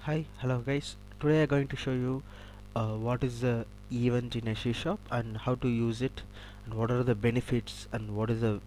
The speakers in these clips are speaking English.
Hi, hello guys. Today I'm going to show you what is the event in a C shop and how to use it, and what are the benefits and what is the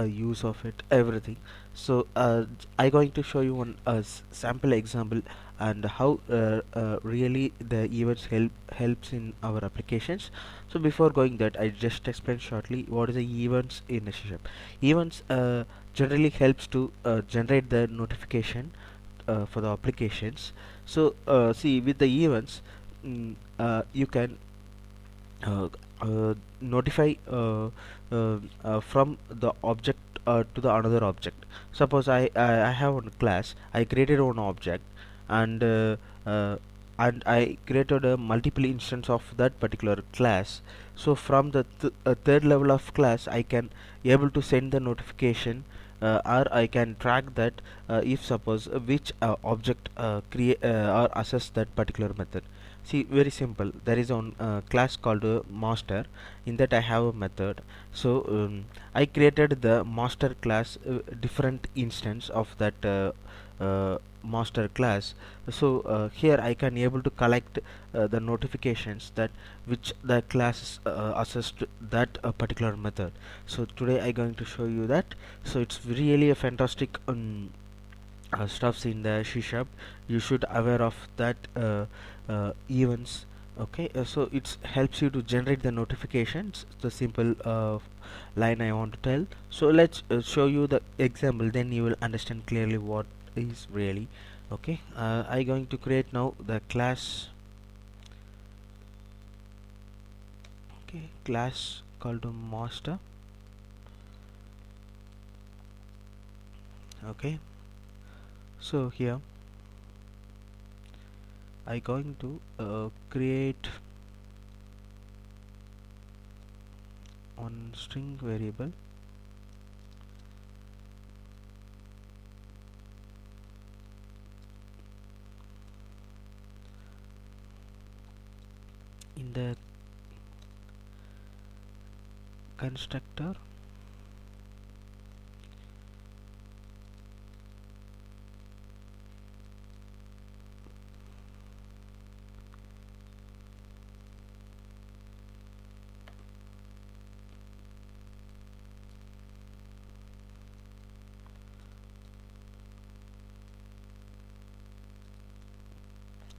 use of it, everything. So I'm going to show you one sample example and how really the events helps in our applications. So before going that, I just explain shortly what is the events in a C sharp. Events generally helps to generate the notification for the applications. So see, with the events, you can uh, notify from the object to the another object. Suppose I have one class, I created one object, and uh, I created a multiple instance of that particular class. So from the third level of class, I can able to send the notification, or I can track that if suppose which object create or assess that particular method. See, very simple. There is one class called master. In that I have a method. So I created the master class, different instance of that master class. So here I can able to collect the notifications that which the class assessed that particular method. So today I going to show you that. So it's really a fantastic stuffs in the C sharp. You should aware of that events. Okay, so it helps you to generate the notifications. The simple line I want to tell. So let's show you the example, then you will understand clearly what is really. Okay, I going to create now the class. Okay, class called master. Okay, so here I going to create one string variable. In the constructor,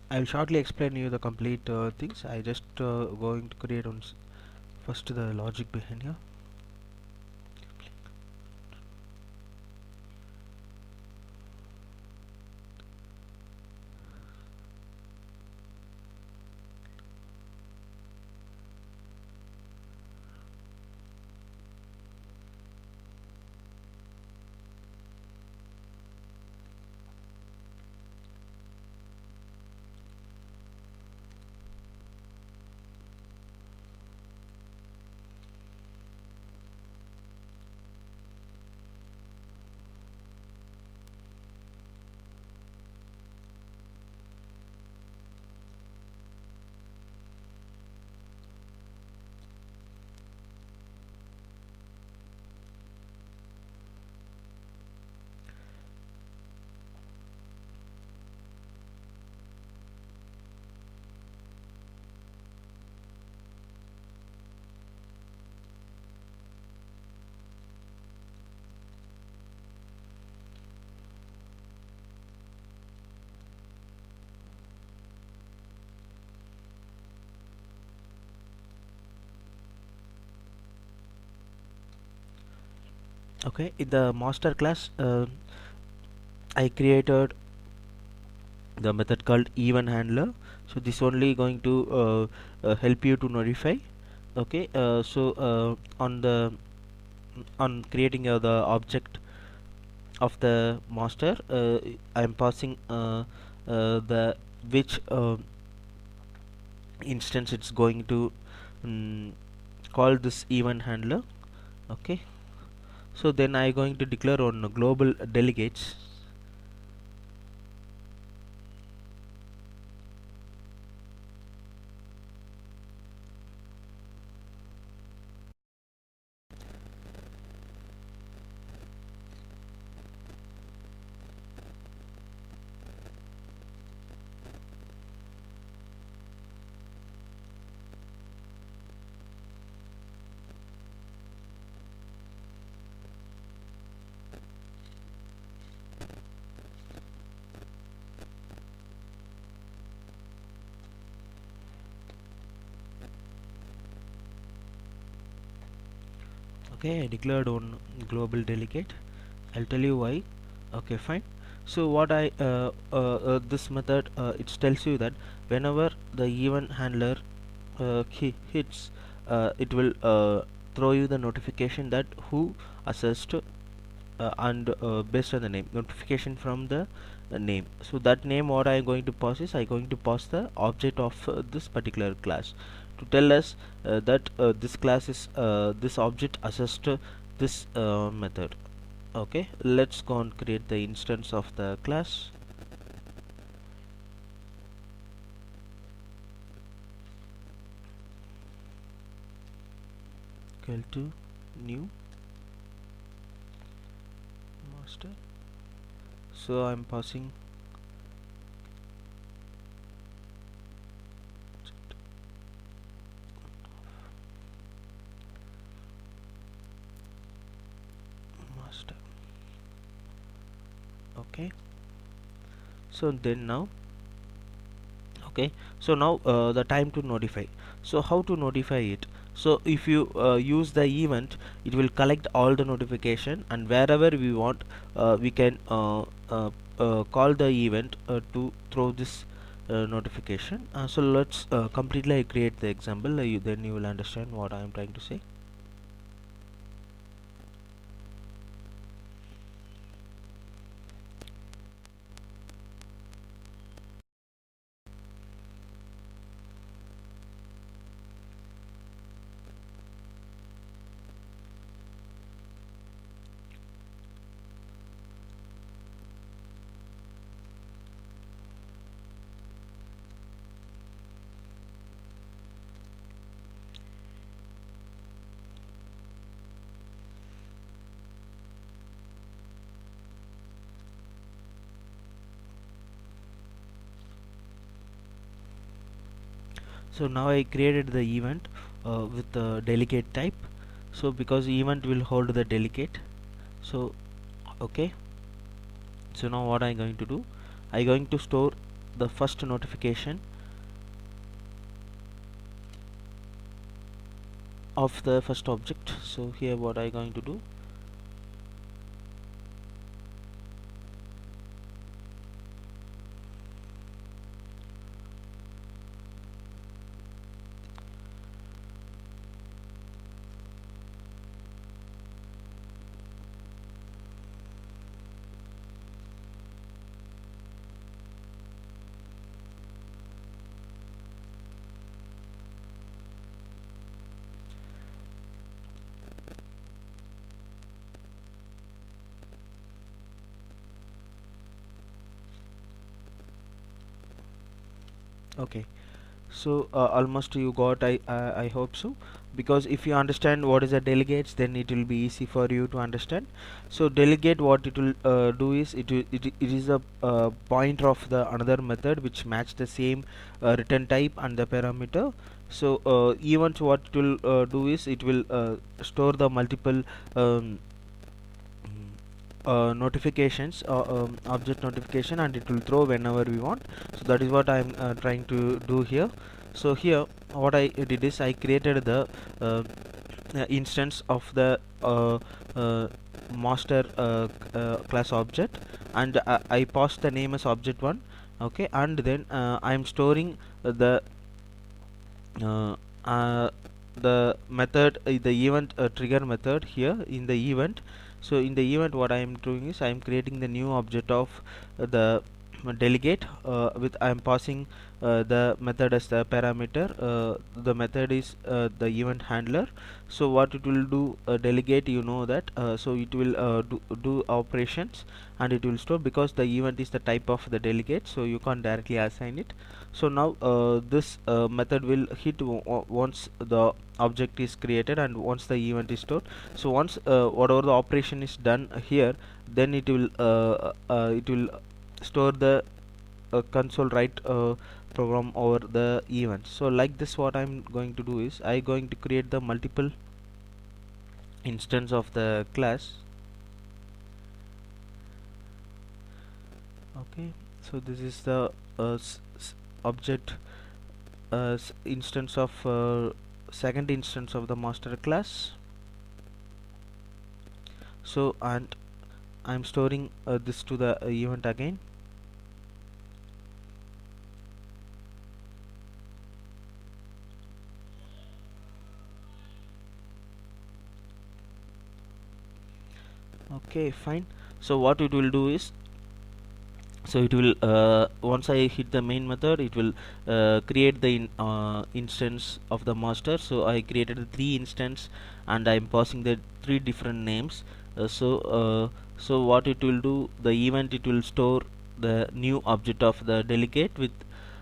I'll shortly explain you the complete things. I just going to create on first the logic behind here. Okay, in the master class, I created the method called event handler. So this only going to help you to notify. Okay, so on the on creating the object of the master, I am passing the which instance it's going to mm, call this event handler. Okay, so then I going to declare on global delegates. Okay, I declared one global delegate. I'll tell you why. Okay, fine. So what I this method it tells you that whenever the event handler hits, it will throw you the notification that who assessed, and based on the name notification from the name. So that name what I am going to pass is I going to pass the object of this particular class to tell us that this class is this object assessed to this method. Okay, let's go and create the instance of the class. Equal to new master. So I'm passing master. Okay, so then now, okay, so now the time to notify. So how to notify it? So if you use the event, it will collect all the notification, and wherever we want we can call the event to throw this notification. So let's completely create the example, then you will understand what I am trying to say. So now I created the event with the delegate type. So because event will hold the delegate, so okay, so now what I'm going to do, I'm going to store the first notification of the first object. So here what I'm going to do, okay, so almost you got, I hope so, because if you understand what is a delegates, then it will be easy for you to understand. So delegate, what it will do is it is a pointer of the another method which match the same return type and the parameter. So events, what it will do is it will store the multiple um, notifications, object notification, and it will throw whenever we want. So that is what I'm trying to do here. So here what I did is I created the instance of the master class object, and I passed the name as object1. Okay, and then I'm storing uh, uh, the method, the event trigger method here in the event. So in the event, what I am doing is I am creating the new object of the delegate with I am passing the method as the parameter. The method is the event handler. So what it will do, delegate, you know that, so it will do operations, and it will store, because the event is the type of the delegate, so you can't directly assign it. So now this method will hit once the object is created and once the event is stored. So once whatever the operation is done here, then it will store the console write program over the event. So like this, what I'm going to do is I going to create the multiple instance of the class. Okay, so this is the object instance of second instance of the master class. So and I'm storing this to the event again. Okay, fine. So what it will do is, so it will once I hit the main method, it will create the instance of the master. So I created the 3 instance and I'm passing the 3 different names. So what it will do, the event, it will store the new object of the delegate with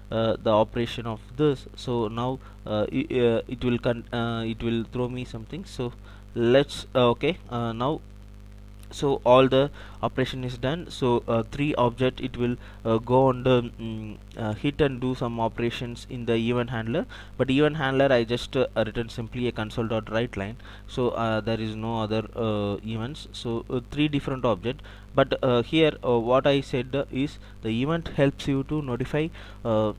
the operation of this. So now it will throw me something. So let's okay, now so all the operation is done. So 3 object, it will go on the hit and do some operations in the event handler. But event handler, I just written simply a console dot write line. So there is no other events. So 3 different object. But here what I said is the event helps you to notify what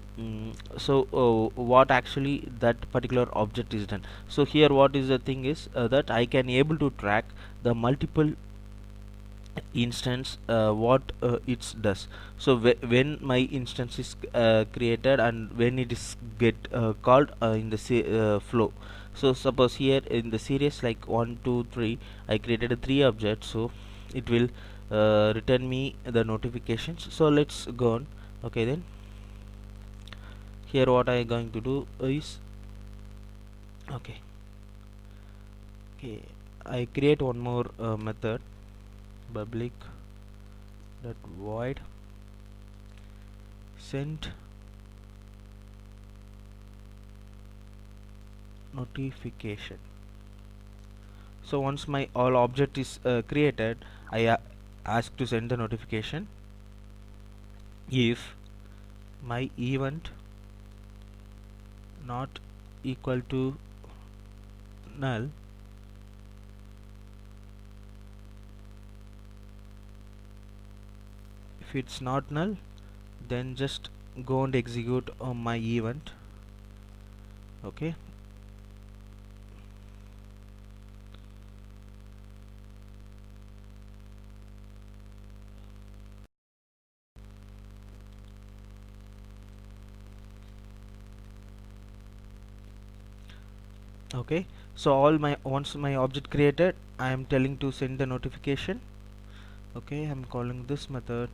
actually that particular object is done. So here what is the thing is that I can able to track the multiple instance what it does. So when my instance is created and when it is get called in the flow. So suppose here in the series like 1 2 3, I created a 3 objects. So it will return me the notifications. So let's go on. Okay, then here what I going to do is, okay, okay, I create one more method, public dot void send notification. So once my all object is created, I ask to send the notification if my event not equal to null. If it's not null, then just go and execute on my event. Okay, okay, so all my once my object created, I am telling to send the notification. Okay, I'm calling this method.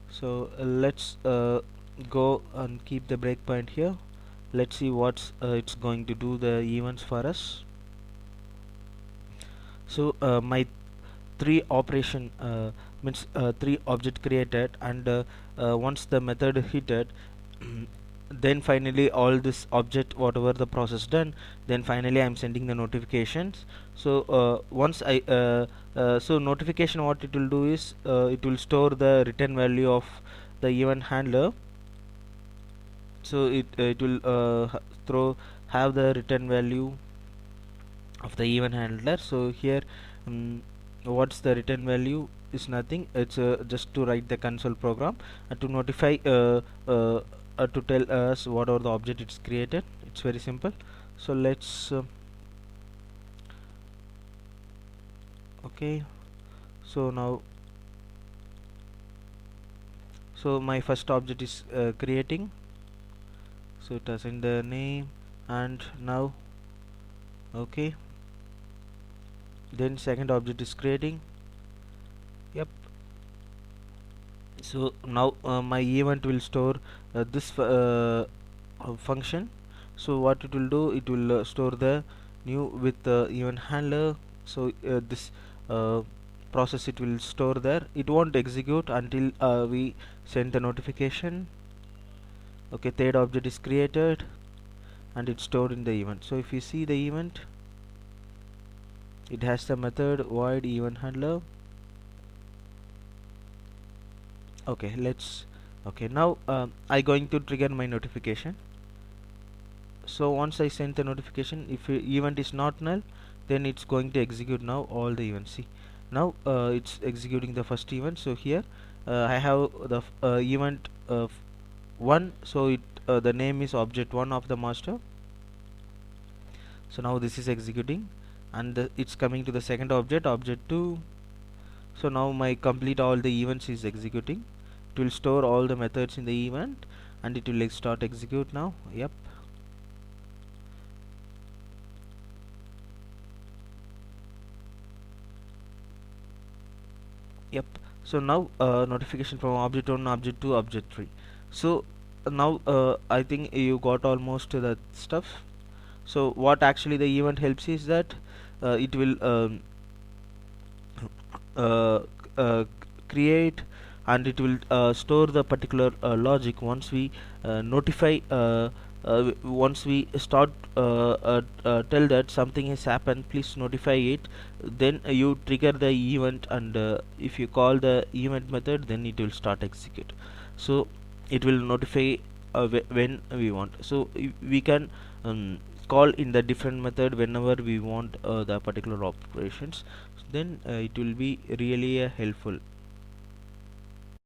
So let's go and keep the breakpoint here. Let's see what's it's going to do the events for us. So my 3 operation means 3 object created, and once the method hit it, then finally all this object whatever the process done, then finally I'm sending the notifications. So once I so notification, what it will do is it will store the return value of the event handler. So it will throw have the return value of the event handler. So here what's the return value is nothing, it's just to write the console program to notify to tell us whatever the object it's created. It's very simple. So let's okay, so now so my first object is creating. So it has in the name, and now okay, then second object is creating. Yep. So now my event will store this function. So what it will do, it will store the new with the event handler. So this process, it will store there, it won't execute until we send the notification. Okay, third object is created and it's stored in the event. So if you see the event, it has the method void event handler. Okay, let's okay, now I going to trigger my notification. So once I send the notification, if event is not null, then it's going to execute now all the events. See, now it's executing the first event. So here I have the event 1. So it the name is object 1 of the master. So now this is executing. and it's coming to the second object 2. So now my complete all the events is executing. It will store all the methods in the event and it will start execute now. Yep. Yep. So now notification from object 1, object 2, object 3. So now I think you got almost that stuff. So what actually the event helps is that it will uh, uh, create, and it will store the particular logic once we notify once we start tell that something has happened, please notify it. Then you trigger the event, and if you call the event method, then it will start execute. So it will notify when we want. So we can call in the different method whenever we want the particular operations. Then it will be really helpful.